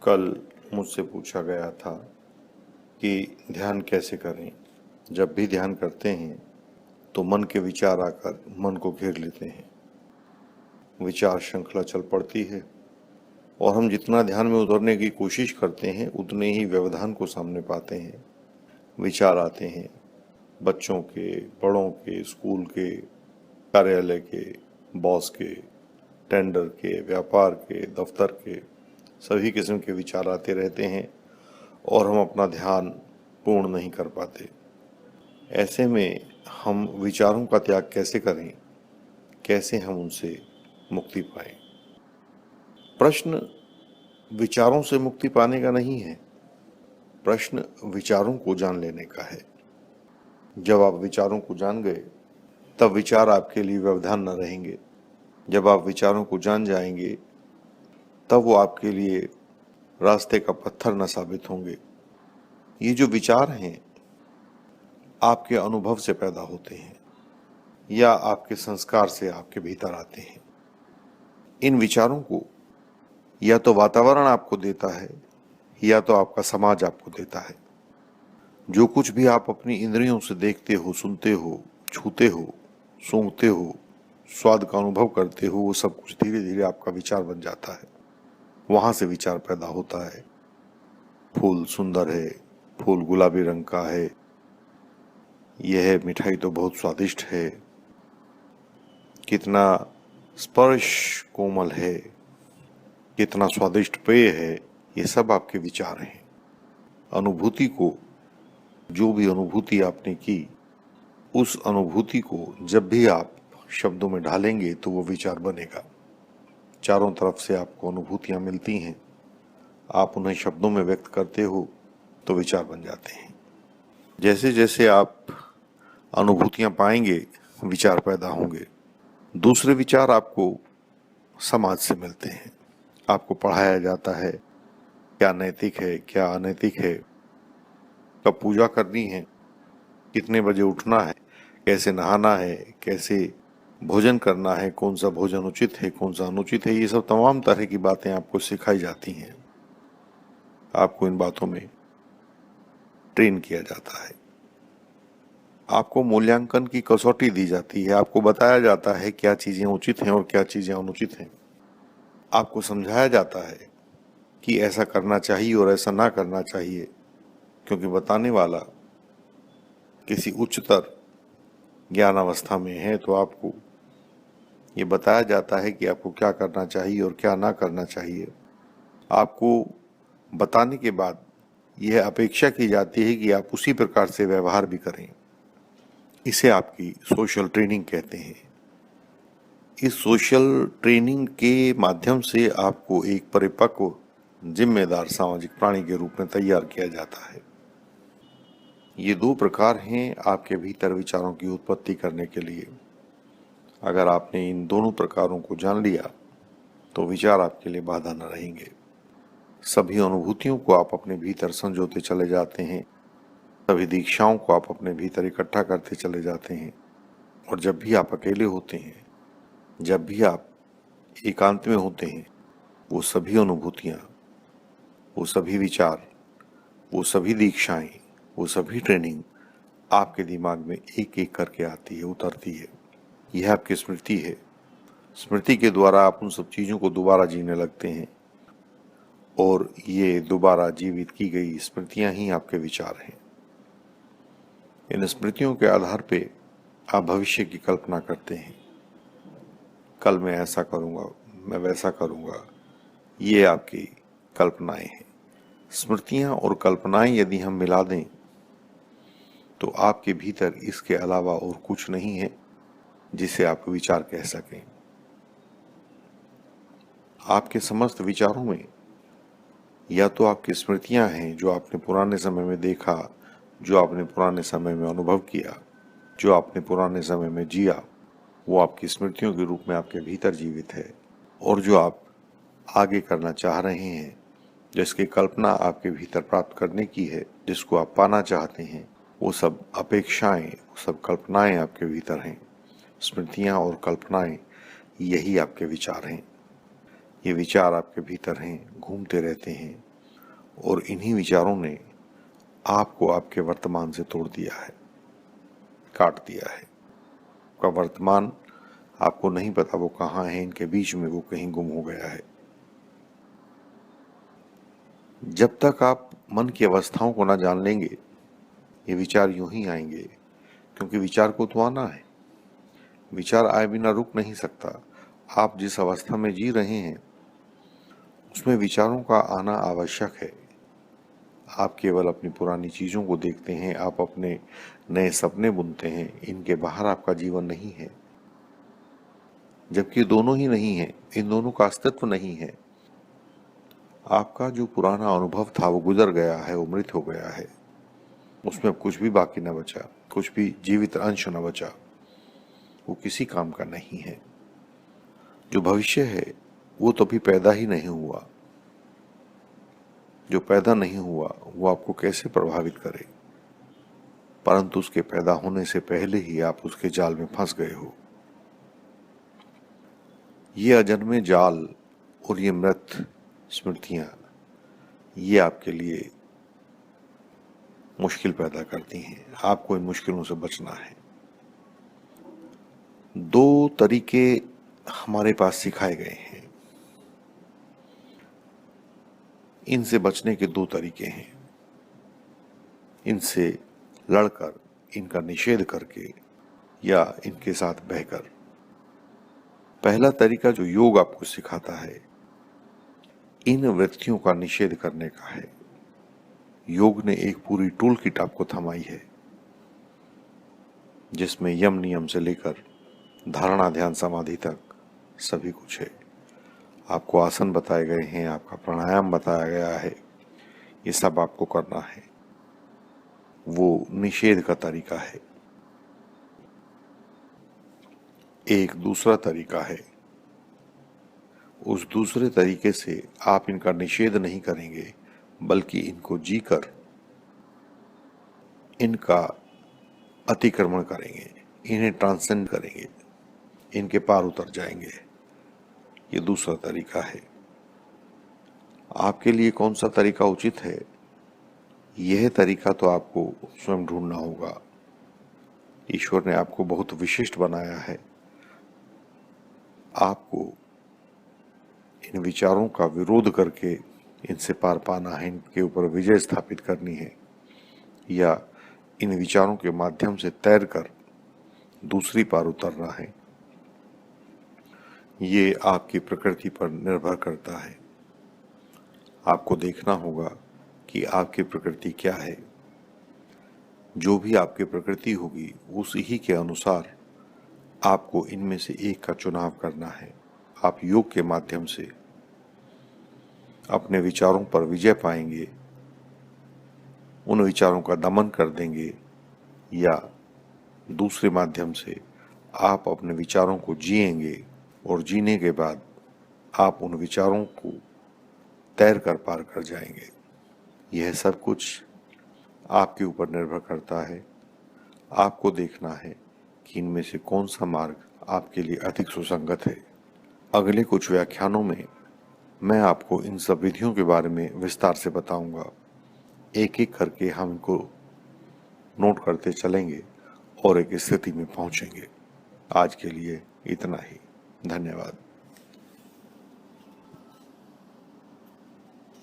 कल मुझसे पूछा गया था कि ध्यान कैसे करें। जब भी ध्यान करते हैं तो मन के विचार आकर मन को घेर लेते हैं, विचार श्रृंखला चल पड़ती है और हम जितना ध्यान में उतरने की कोशिश करते हैं उतने ही व्यवधान को सामने पाते हैं। विचार आते हैं बच्चों के, बड़ों के, स्कूल के, कार्यालय के, बॉस के, टेंडर के, व्यापार के, दफ्तर के, सभी किस्म के विचार आते रहते हैं और हम अपना ध्यान पूर्ण नहीं कर पाते। ऐसे में हम विचारों का त्याग कैसे करें, कैसे हम उनसे मुक्ति पाएं? प्रश्न विचारों से मुक्ति पाने का नहीं है, प्रश्न विचारों को जान लेने का है। जब आप विचारों को जान गए तब विचार आपके लिए व्यवधान न रहेंगे। जब आप विचारों को जान जाएंगे तब वो आपके लिए रास्ते का पत्थर न साबित होंगे। ये जो विचार हैं आपके अनुभव से पैदा होते हैं या आपके संस्कार से आपके भीतर आते हैं। इन विचारों को या तो वातावरण आपको देता है या तो आपका समाज आपको देता है। जो कुछ भी आप अपनी इंद्रियों से देखते हो, सुनते हो, छूते हो, सूंघते हो, स्वाद का अनुभव करते हो, वो सब कुछ धीरे धीरे आपका विचार बन जाता है। वहां से विचार पैदा होता है। फूल सुंदर है, फूल गुलाबी रंग का है, यह मिठाई तो बहुत स्वादिष्ट है, कितना स्पर्श कोमल है, कितना स्वादिष्ट पेय है, ये सब आपके विचार हैं। अनुभूति को, जो भी अनुभूति आपने की, उस अनुभूति को जब भी आप शब्दों में ढालेंगे तो वो विचार बनेगा। चारों तरफ से आपको अनुभूतियां मिलती हैं, आप उन्हें शब्दों में व्यक्त करते हो तो विचार बन जाते हैं। जैसे जैसे आप अनुभूतियां पाएंगे विचार पैदा होंगे। दूसरे विचार आपको समाज से मिलते हैं। आपको पढ़ाया जाता है क्या नैतिक है, क्या अनैतिक है, कब पूजा करनी है, कितने बजे उठना है, कैसे नहाना है, कैसे भोजन करना है, कौन सा भोजन उचित है, कौन सा अनुचित है। ये सब तमाम तरह की बातें आपको सिखाई जाती हैं। आपको इन बातों में ट्रेन किया जाता है। आपको मूल्यांकन की कसौटी दी जाती है। आपको बताया जाता है क्या चीजें उचित हैं और क्या चीजें अनुचित हैं। आपको समझाया जाता है कि ऐसा करना चाहिए और ऐसा ना करना चाहिए, क्योंकि बताने वाला किसी उच्चतर ज्ञान अवस्था में है। तो आपको ये बताया जाता है कि आपको क्या करना चाहिए और क्या ना करना चाहिए। आपको बताने के बाद यह अपेक्षा की जाती है कि आप उसी प्रकार से व्यवहार भी करें। इसे आपकी सोशल ट्रेनिंग कहते हैं। इस सोशल ट्रेनिंग के माध्यम से आपको एक परिपक्व, जिम्मेदार सामाजिक प्राणी के रूप में तैयार किया जाता है। ये दो प्रकार हैं आपके भीतर विचारों की उत्पत्ति करने के लिए। अगर आपने इन दोनों प्रकारों को जान लिया तो विचार आपके लिए बाधा न रहेंगे। सभी अनुभूतियों को आप अपने भीतर संजोते चले जाते हैं। सभी दीक्षाओं को आप अपने भीतर इकट्ठा करते चले जाते हैं। और जब भी आप अकेले होते हैं, जब भी आप एकांत में होते हैं, वो सभी अनुभूतियाँ, वो सभी विचार, वो सभी दीक्षाएं, वो सभी ट्रेनिंग आपके दिमाग में एक एक करके आती है, उतरती है। यह आपकी स्मृति है। स्मृति के द्वारा आप उन सब चीज़ों को दोबारा जीने लगते हैं और ये दोबारा जीवित की गई स्मृतियां ही आपके विचार हैं। इन स्मृतियों के आधार पे आप भविष्य की कल्पना करते हैं। कल मैं ऐसा करूँगा, मैं वैसा करूँगा। ये आपकी कल्पनाएं हैं। स्मृतियां और कल्पनाएं यदि हम मिला दें तो आपके भीतर इसके अलावा और कुछ नहीं है जिसे आप विचार कह सकें। आपके समस्त विचारों में या तो आपकी स्मृतियां हैं, जो आपने पुराने समय में देखा, जो आपने पुराने समय में अनुभव किया, जो आपने पुराने समय में जिया, वो आपकी स्मृतियों के रूप में आपके भीतर जीवित है। और जो आप आगे करना चाह रहे हैं, जिसकी कल्पना आपके भीतर प्राप्त करने की है, जिसको आप पाना चाहते हैं, वो सब अपेक्षाएं, वो सब कल्पनाएं आपके भीतर हैं। स्मृतियां और कल्पनाएं, यही आपके विचार हैं। ये विचार आपके भीतर हैं, घूमते रहते हैं, और इन्हीं विचारों ने आपको आपके वर्तमान से तोड़ दिया है, काट दिया है। आपका वर्तमान आपको नहीं पता वो कहाँ है, इनके बीच में वो कहीं गुम हो गया है। जब तक आप मन की अवस्थाओं को ना जान लेंगे, ये विचार यूं ही आएंगे, क्योंकि विचार को तो आना है। विचार आए बिना रुक नहीं सकता। आप जिस अवस्था में जी रहे हैं उसमें विचारों का आना आवश्यक है। आप केवल अपनी पुरानी चीजों को देखते हैं, आप अपने नए सपने बुनते हैं, इनके बाहर आपका जीवन नहीं है। जबकि दोनों ही नहीं है, इन दोनों का अस्तित्व नहीं है। आपका जो पुराना अनुभव था वो गुजर गया है, वो मृत हो गया है। उसमें अब कुछ भी बाकी न बचा, कुछ भी जीवित अंश न बचा। वो किसी काम का नहीं है। जो भविष्य है वो तो अभी पैदा ही नहीं हुआ। जो पैदा नहीं हुआ वो आपको कैसे प्रभावित करे, परंतु उसके पैदा होने से पहले ही आप उसके जाल में फंस गए हो। ये अजन्मे जाल और ये मृत स्मृतियां, ये आपके लिए मुश्किल पैदा करती हैं। आपको इन मुश्किलों से बचना है। दो तरीके हमारे पास सिखाए गए हैं। इनसे बचने के दो तरीके हैं। इनसे लड़कर, इनका निषेध करके या इनके साथ बहकर। पहला तरीका जो योग आपको सिखाता है, इन वृत्तियों का निषेध करने का है। योग ने एक पूरी टूल किट आपको थमाई है, जिसमें यम नियम से लेकर धारणा ध्यान समाधि तक सभी कुछ है। आपको आसन बताए गए हैं, आपका प्राणायाम बताया गया है। ये सब आपको करना है। वो निषेध का तरीका है। एक दूसरा तरीका है। उस दूसरे तरीके से आप इनका निषेध नहीं करेंगे, बल्कि इनको जीकर इनका अतिक्रमण करेंगे, इन्हें ट्रांसेंड करेंगे, इनके पार उतर जाएंगे। ये दूसरा तरीका है। आपके लिए कौन सा तरीका उचित है, यह तरीका तो आपको स्वयं ढूंढना होगा। ईश्वर ने आपको बहुत विशिष्ट बनाया है। आपको इन विचारों का विरोध करके इनसे पार पाना है, इनके ऊपर विजय स्थापित करनी है, या इन विचारों के माध्यम से तैरकर दूसरी पार उतरना है। ये आपकी प्रकृति पर निर्भर करता है। आपको देखना होगा कि आपकी प्रकृति क्या है। जो भी आपकी प्रकृति होगी उसी के अनुसार आपको इनमें से एक का चुनाव करना है। आप योग के माध्यम से अपने विचारों पर विजय पाएंगे, उन विचारों का दमन कर देंगे, या दूसरे माध्यम से आप अपने विचारों को जिएंगे और जीने के बाद आप उन विचारों को तैर कर पार कर जाएंगे। यह सब कुछ आपके ऊपर निर्भर करता है। आपको देखना है कि इनमें से कौन सा मार्ग आपके लिए अधिक सुसंगत है। अगले कुछ व्याख्यानों में मैं आपको इन सब विधियों के बारे में विस्तार से बताऊंगा। एक एक करके हम इनको नोट करते चलेंगे और एक स्थिति में पहुंचेंगे। आज के लिए इतना ही। धन्यवाद।